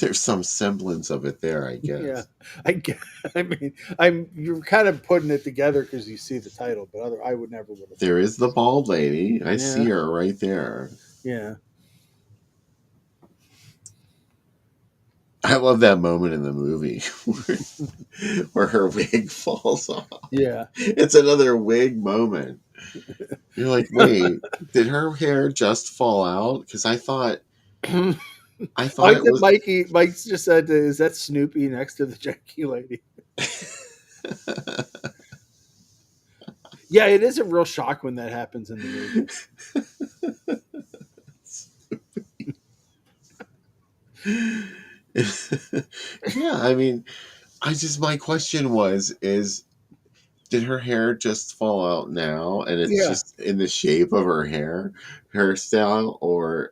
There's some semblance of it there, I guess. Yeah, I mean, you're kind of putting it together because you see the title, but I would never would have. There is the bald lady. I Yeah. see her right there. Yeah, I love that moment in the movie where her wig falls off. yeah. It's another wig moment. You're like, wait, did her hair just fall out? Because I thought I it like that was. Mike's just said, "Is that Snoopy next to the janky lady?" Yeah, it is a real shock when that happens in the movie. Yeah, I mean, my question is did her hair just fall out now and it's Yeah, just in the shape of her hairstyle, or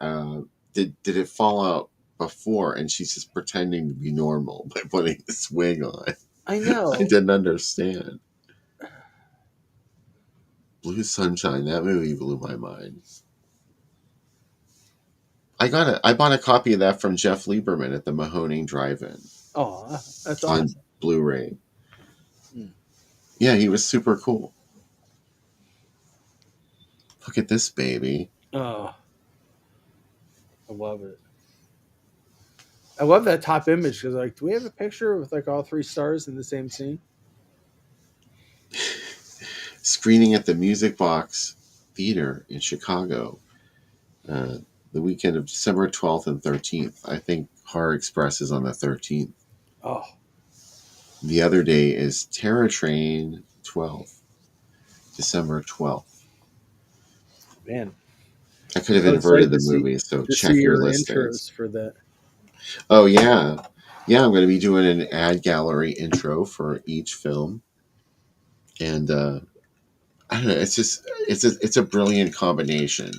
did it fall out before and she's just pretending to be normal by putting this wig on? I know. I didn't understand. Blue Sunshine, that movie blew my mind. I bought a copy of that from Jeff Lieberman at the Mahoning Drive-In Oh, that's on awesome. Blu-ray. Hmm. Yeah, he was super cool. Look at this baby. Oh, I love it. I love that top image because, like, do we have a picture with like all three stars in the same scene? Screening at the Music Box Theater in Chicago, uh, the weekend of December 12th and 13th. I think Horror Express is on the 13th. Oh, The other day is Terror Train 12th, December 12th. man. I could have I'm excited inverted the to see movie, so to see check your your listings. intros for that. Oh, yeah. Yeah, I'm going to be doing an ad gallery intro for each film. And I don't know, it's a brilliant combination,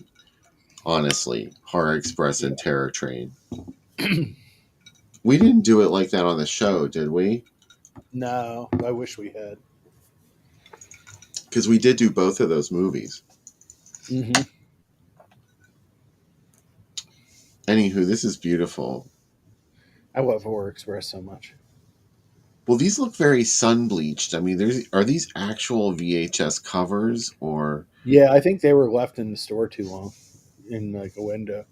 honestly. Horror Express and Terror Train. We didn't do it like that on the show, did we? No, I wish we had. Because we did do both of those movies. Mm-hmm. Anywho, this is beautiful. I love Horror Express so much. Well, these look very sun bleached. I mean, are these actual VHS covers or? Yeah, I think they were left in the store too long, in like a window.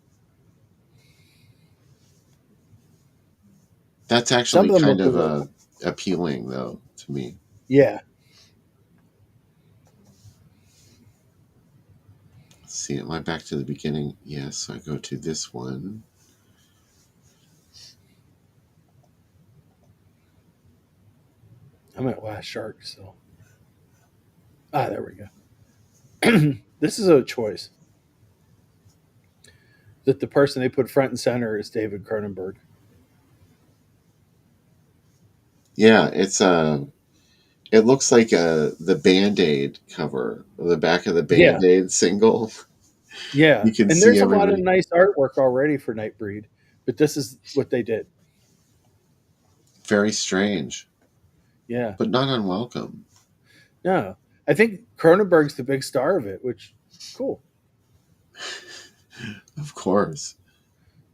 That's Some actually of them kind look of cool. appealing, though, to me. Yeah. Let's see, am I back to the beginning? Yes, I go to this one. I'm at Last Shark still. Ah, there we go. This is a choice. That the person they put front and center is David Cronenberg. Yeah, it looks like the Band-Aid cover, the back of the Yeah. Band-Aid single. Yeah. You can And see there's a lot of everybody. nice artwork already for Nightbreed, but this is what they did. Very strange, Yeah. but not unwelcome. No. I think Cronenberg's the big star of it, which cool. Of course.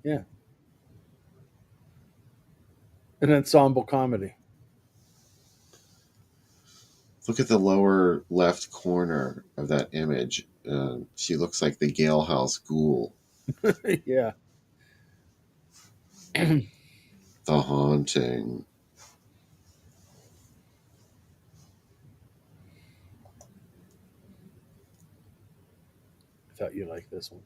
Yeah. An ensemble comedy. Look at the lower left corner of that image. She looks like the Gale House ghoul. Yeah. The Haunting. I thought you liked this one.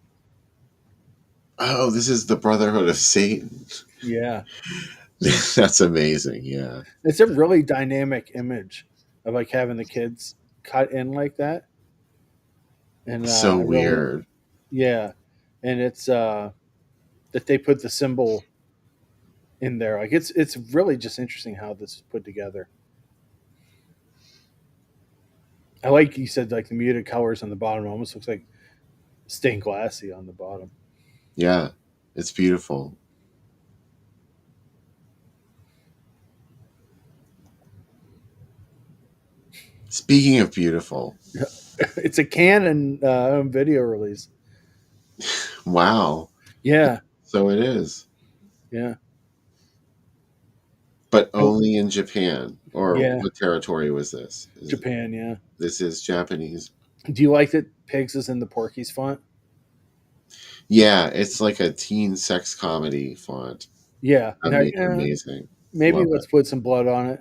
Oh, this is the Brotherhood of Satan. Yeah. That's amazing. Yeah. It's a really dynamic image of like having the kids cut in like that. And So I really, weird. yeah. And it's that they put the symbol in there. Like it's really just interesting how this is put together. I like you said like the muted colors on the bottom almost looks like stained glassy on the bottom. Yeah. It's beautiful. Speaking of beautiful. It's a Canon home video release. Wow. Yeah. So it is. Yeah. But only in Japan. Or Yeah. what territory was this? Japan, yeah. This is Japanese. Do you like that Pigs is in the Porky's font? Yeah, it's like a teen sex comedy font. Yeah. And Amazing. maybe Love let's put some blood on it.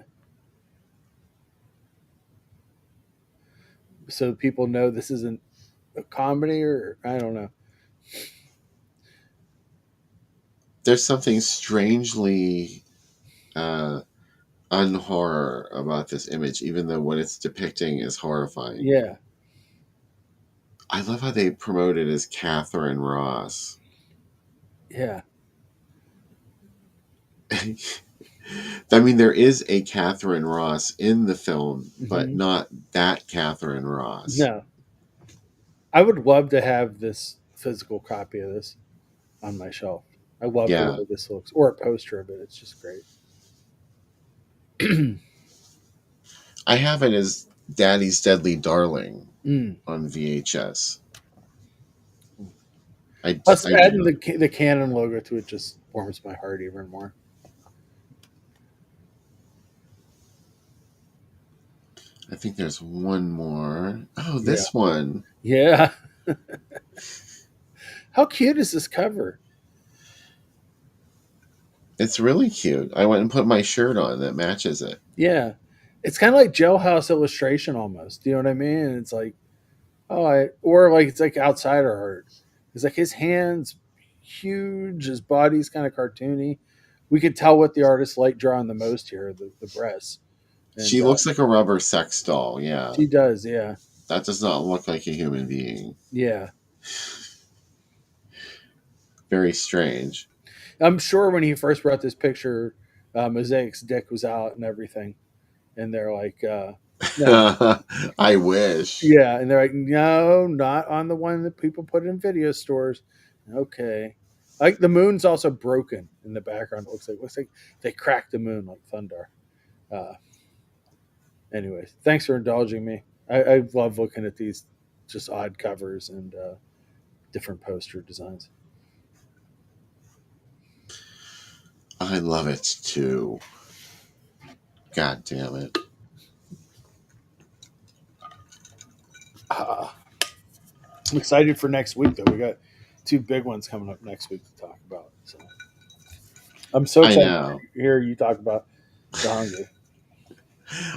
So people know this isn't a comedy or I don't know. There's something strangely unhorror about this image, even though what it's depicting is horrifying. Yeah. I love how they promote it as Catherine Ross. Yeah. I mean, there is a Catherine Ross in the film, but Mhm. not that Catherine Ross. No. I would love to have this physical copy of this on my shelf. I love the way this looks. Or a poster of it. It's just great. I have it as Daddy's Deadly Darling Mm. on VHS. Plus, adding the Canon logo to it just warms my heart even more. I think there's one more. Oh, this one. Yeah. How cute is this cover? It's really cute. I went and put my shirt on that matches it. Yeah. It's kind of like Jailhouse illustration almost. Do you know what I mean? And it's like, or like it's like outsider art. It's like his hands huge, his body's kind of cartoony. We could tell what the artist liked drawing the most here, the breasts. And, she looks like a rubber sex doll, yeah. She does, yeah. That does not look like a human being. Yeah. Very strange. I'm sure when he first brought this picture, Mosaic's dick was out and everything. And they're like, no. I wish. Yeah. And they're like, no, not on the one that people put in video stores. Okay. Like the moon's also broken in the background. It looks like they cracked the moon like thunder. Uh, anyways, thanks for indulging me. I love looking at these just odd covers and different poster designs. I love it too. God damn it. I'm excited for next week though. We got two big ones coming up next week to talk about. So I'm so I excited know. to hear you talk about The Hunger.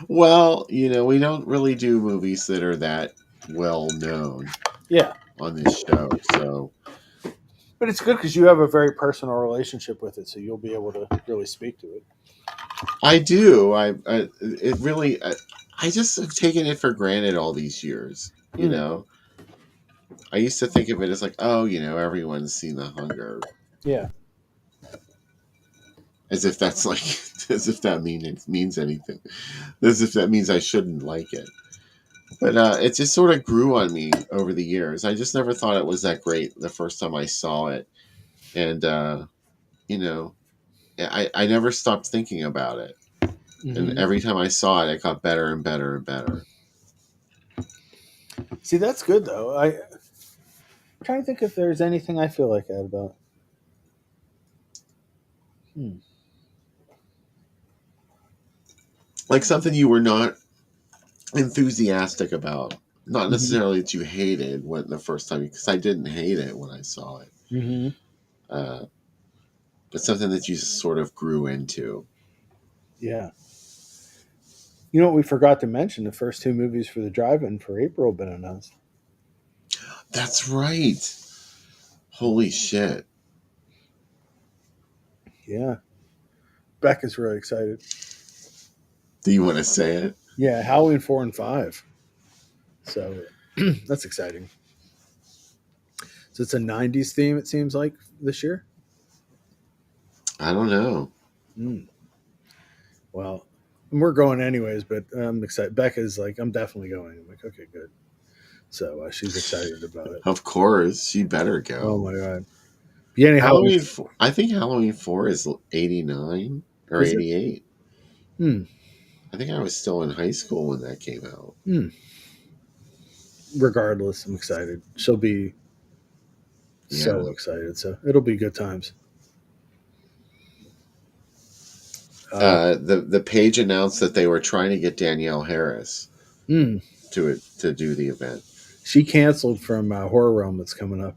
Well, we don't really do movies that are that well known Yeah, on this show. So but it's good because you have a very personal relationship with it, so you'll be able to really speak to it. I do. It really, I just have taken it for granted all these years. Mm, I used to think of it as like, oh, everyone's seen The Hunger, yeah. as if that's like, as if that means anything, as if that means I shouldn't like it. But it just sort of grew on me over the years. I just never thought it was that great the first time I saw it, and you know, I never stopped thinking about it. And Hmm. every time I saw it, it got better and better and better. See, that's good though. I'm trying to think if there's anything I feel like that about. Hmm. Like something you were not enthusiastic about. Not Hmm. necessarily that you hated when the first time, because I didn't hate it when I saw it. Hmm. Uh, but something that you sort of grew into. Yeah. You know what we forgot to mention? The first two movies for the drive-in for April have been announced. That's right. Holy shit. Yeah. Becca's really excited. Do you want to say it? Yeah, Halloween 4 and 5. So that's exciting. So it's a 90s theme, it seems like, this year. I don't know. Mm. Well, we're going anyways, but I'm excited. Becca's like, I'm definitely going. I'm like, okay, good. So she's excited about it. Of course, you better Oh go. my God. Yeah, anyhow, I think Halloween 4 is 89 or is it? 88. Hmm. I think I was still in high school when that came out. Hmm. Regardless, I'm excited. She'll be so Yeah. excited. So it'll be good times. Uh, The page announced that they were trying to get Danielle Harris hmm. to do the event. She canceled from Horror Realm that's coming up.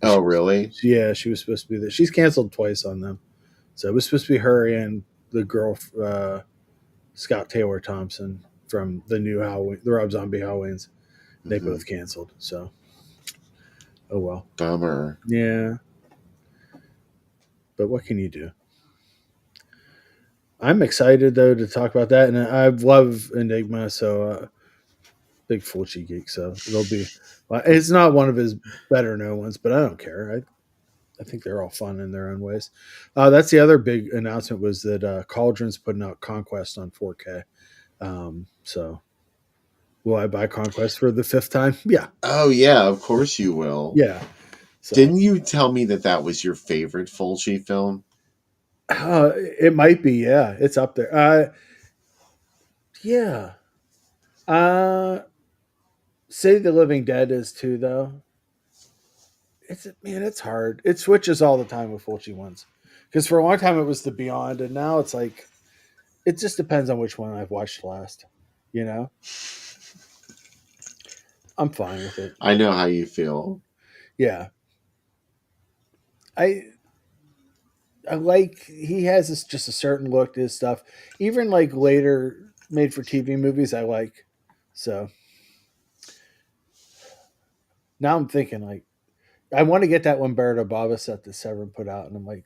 Oh, really? Yeah, she was supposed to be there. She's canceled twice on them. So it was supposed to be her and the girl, Scott Taylor Thompson from the new Halloween, the Rob Zombie Halloweens. They Mm-hmm. both canceled. So, oh well. Bummer. Yeah. But what can you do? I'm excited though to talk about that, and I love Enigma, so big Fulci geek. So it'll be. Well, it's not one of his better known ones, but I don't care. I think they're all fun in their own ways. That's the other big announcement was that Cauldron's putting out Conquest on 4K. So will I buy Conquest for the fifth time? Yeah, Oh, yeah, of course you will. yeah. So Didn't you tell me that was your favorite Fulci film? it might be. Yeah, it's up there. Yeah. Uh, Say the Living Dead is too, though. It's hard. It switches all the time with Fulci ones. Because for a long time it was the Beyond, and now it's like it just depends on which one I've watched last. You know, I'm fine with it. I know how you feel. Yeah, I I like he has this just a certain look to his stuff. Even like later made for TV movies, I like. So now I'm thinking like I want to get that Lamberto Bava set that Severin put out, and I'm like,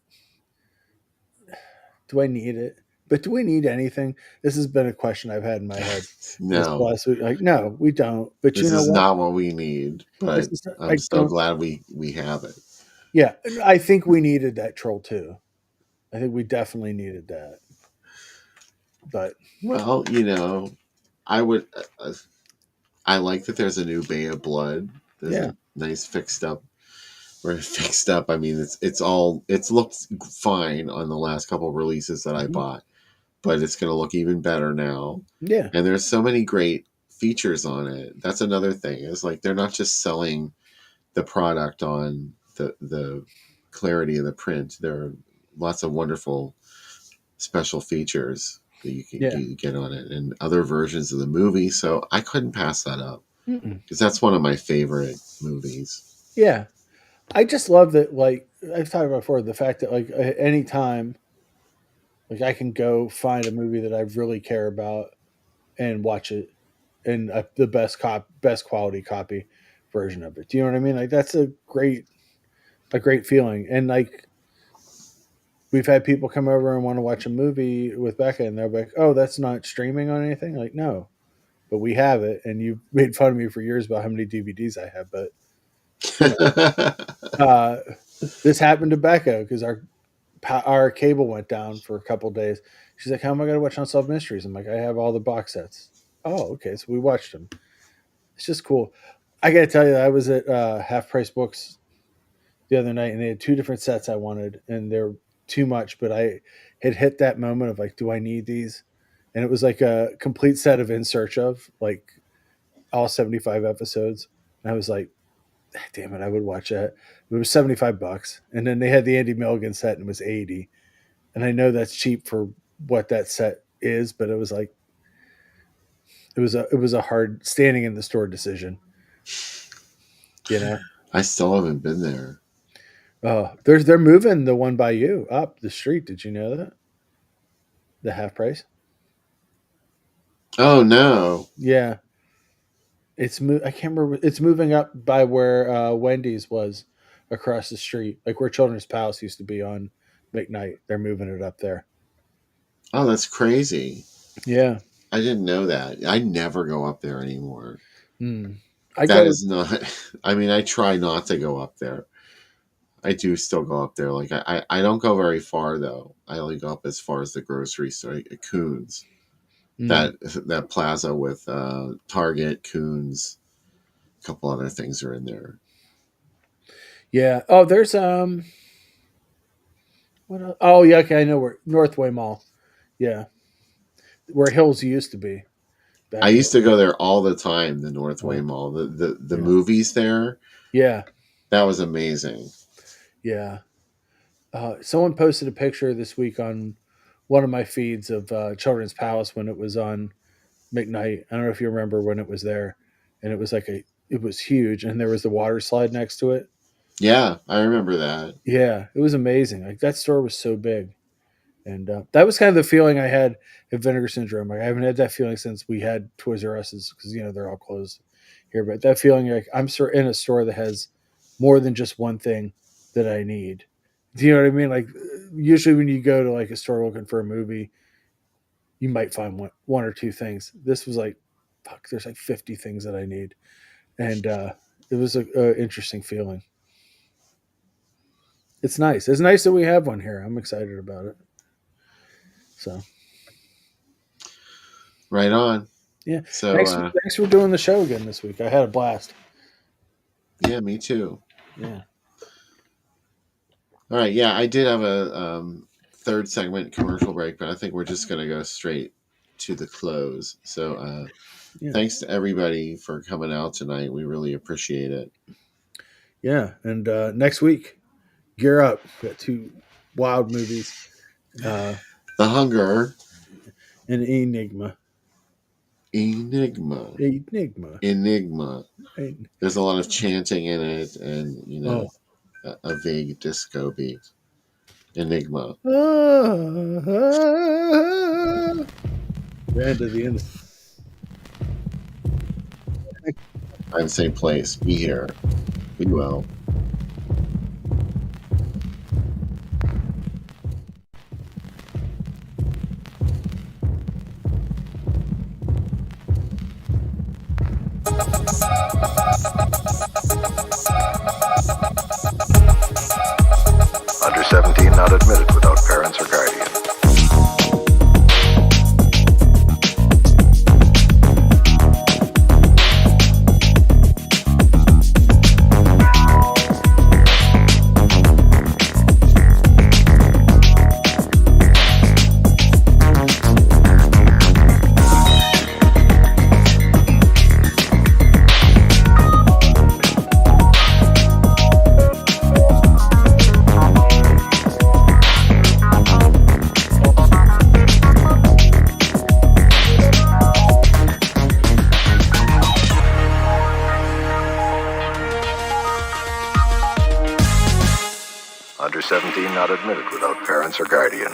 do I need it? But do we need anything? This has been a question I've had in my head this No, last week. Like, no, we don't. But you this know is what? not what we need, but I'm I so don't. glad we have it. Yeah, I think we needed that troll too. I think we definitely needed that. But Well, I would. I like that there's a new Bay of Blood. There's yeah, a nice fixed up we're fixed up. I mean, it's looked fine on the last couple of releases that I bought, but it's going to look even better now. Yeah. And there's so many great features on it. That's another thing. It's like they're not just selling the product on the clarity of the print. There are lots of wonderful special features that you can get on it, and other versions of the movie. So I couldn't pass that up because that's one of my favorite movies. Yeah. I just love that, like, I've talked about before, the fact that, like, any time, like, I can go find a movie that I really care about and watch it in the best quality copy version of it. Do you know what I mean? Like, that's a great feeling. And, like, we've had people come over and want to watch a movie with Becca, and they're like, "Oh, that's not streaming on anything." Like, no, but we have it, and you've made fun of me for years about how many DVDs I have, but this happened to Becca because our cable went down for a couple days. She's like, "How am I going to watch Unsolved Mysteries?" I'm like, "I have all the box sets." Oh, okay, so we watched them. It's just cool. I got to tell you, I was at Half Price Books the other night, and they had two different sets I wanted, and they're too much, but I had hit that moment of like, do I need these? And it was like a complete set of In Search Of, like all 75 episodes. And I was like, damn it, I would watch that. It was $75. And then they had the Andy Milligan set and it was 80. And I know that's cheap for what that set is, but it was like, it was a hard standing in the store decision. You know? I still haven't been there. They're moving the one by you up the street. Did you know that? The Half Price. Oh no! Yeah, I can't remember. It's moving up by where Wendy's was across the street, like where Children's Palace used to be on McKnight. They're moving it up there. Oh, that's crazy. Yeah, I didn't know that. I never go up there anymore. Is not. I mean, I try not to go up there. I do still go up there. Like I don't go very far though. I only go up as far as the grocery store at Coons. That plaza with Target, Coons, a couple other things are in there. Yeah. Oh, there's what else? Oh yeah, okay, I know where Northway Mall. Yeah, where Hills used to be. I used to go there all the time. The Northway Mall, the movies there. Yeah, that was amazing. Yeah. Someone posted a picture this week on one of my feeds of Children's Palace when it was on McKnight. I don't know if you remember when it was there, and it was like it was huge, and there was the water slide next to it. Yeah, I remember that. Yeah, it was amazing. Like that store was so big, and that was kind of the feeling I had at Vinegar Syndrome. Like I haven't had that feeling since we had Toys R Us's because they're all closed here. But that feeling like I'm in a store that has more than just one thing that I need. Do you know what I mean? Like usually when you go to like a store looking for a movie, you might find one or two things. This was like, fuck, there's like 50 things that I need. And it was an interesting feeling. It's nice. It's nice that we have one here. I'm excited about it. So. Right on. Yeah. So thanks for doing the show again this week. I had a blast. Yeah, me too. Yeah. All right. Yeah, I did have a third segment commercial break, but I think we're just going to go straight to the close. So thanks to everybody for coming out tonight. We really appreciate it. Yeah. And next week, gear up. We've got two wild movies. The Hunger. And Enigma. Enigma. There's a lot of chanting in it and, a vague disco beat. Enigma. The end of the end. I'm same place. Be here. Be well. Under 17 not admitted without parents or guardian. 17 not admitted without parents or guardian.